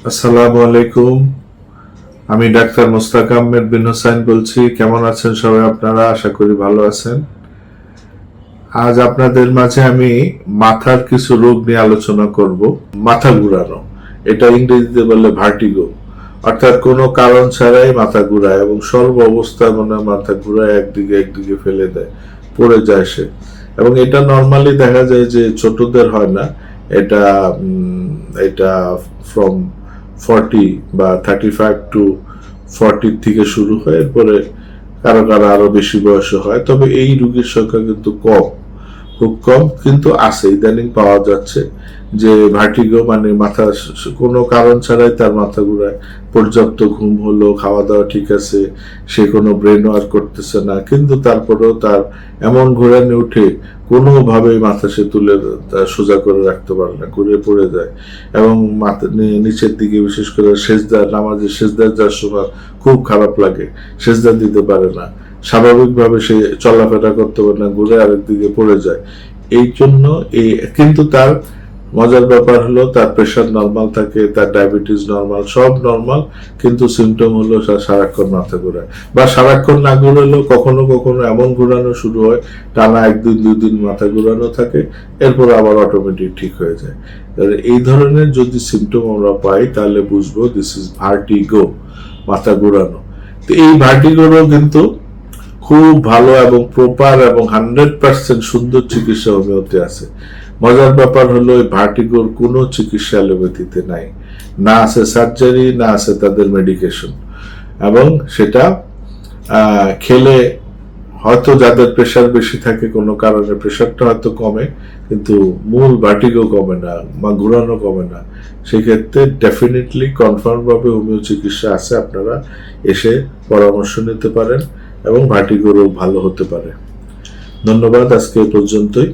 আসসালামু আলাইকুম। আমি ডাক্তার মোস্তাক আহমেদ বিন হোসাইন বলছি। কেমন আছেন সবাই আপনারা? আশা করি ভালো আছেন। আজ আপনাদের মাঝে আমি মাথার কিছু রোগ নিয়ে আলোচনা করব। মাথা ঘুরানো, এটা ইংরেজিতে বলে ভার্টিগো, অর্থাৎ কোনো কারণ ছাড়াই মাথা ঘুরায় এবং সর্ব অবস্থায় মনে হয় মাথা ঘুরায় একদিকে ফেলে দেয়, পড়ে যায় সে। এবং এটা নর্মালি দেখা যায় যে ছোটদের হয় না, এটা এটা ফ্রম 40 বা 35 to 40 থেকে শুরু হয়, এরপরে কারো কারো আরো বেশি বয়সে হয়। তবে এই রোগীর সংখ্যা কিন্তু কম, খুব কম, কিন্তু আছে, ইদানিং পাওয়া যাচ্ছে যে ভার্টিগো মানে মাথা কোনো কারণ ছাড়াই তার মাথা ঘুরায়। পর্যাপ্ত ঘুম হলো, খাওয়া দাওয়া ঠিক আছে, সে কোনো ব্রেন ওয়ার্ক করতেছে না, কিন্তু তারপরেও তার এমন ঘোরানি উঠে কোনোভাবেই মাথা সে তুলে সোজা করে রাখতে পারে না, ঘুরে পড়ে যায়। এবং মাথা নিচের দিকে, বিশেষ করে নামাজের সেজদার যাওয়ার সময় খুব খারাপ লাগে, সেজদা দিতে পারে না, স্বাভাবিকভাবে সে চলাফেরা করতে পারে না, ঘুরে আরেক দিকে পড়ে যায়। এই জন্য কিন্তু তার মজার ব্যাপার হলো তার প্রেশার নর্মাল থাকে, তার ডায়াবেটিস নর্মাল, সব নর্মাল, কিন্তু সিমটম হলো সারাক্ষণ মাথা ঘোরায়। বা সারাক্ষণ না ঘুরালেও কখনো কখনো এমন ঘোরানো শুরু হয়, টানা 1 দিন 2 দিন মাথা ঘোরানো থাকে, এরপর আবার অটোমেটিক ঠিক হয়ে যায়। এই ধরনের যদি সিমটম আমরা পাই তাহলে বুঝবো দিস ইজ ভার্টিগো, মাথা ঘোরানো। তো এই ভার্টিগোরও কিন্তু খুব ভালো এবং প্রপার এবং 100% সুন্দর চিকিৎসা হোমিওতে আছে। মজার ব্যাপার হলো এই ভার্টিগোর কোনো চিকিৎসা অ্যালোপ্যাথিতে নাই, না আছে সার্জারি, না আছে তাদের মেডিকেশন। এবং সেটা খেলে হয়তো যাদের প্রেশার বেশি থাকে, কোনো কারণে প্রেশারটা হয়তো কমে, কিন্তু মূল ভার্টিগো কমে না বা ঘুরানো কমে না। সেক্ষেত্রে ডেফিনেটলি কনফার্ম ভাবে হোমিও চিকিৎসা আছে, আপনারা এসে পরামর্শ নিতে পারেন এবং ভার্টিগো রোগ ভালো হতে পারে। ধন্যবাদ, আজকে এই পর্যন্তই।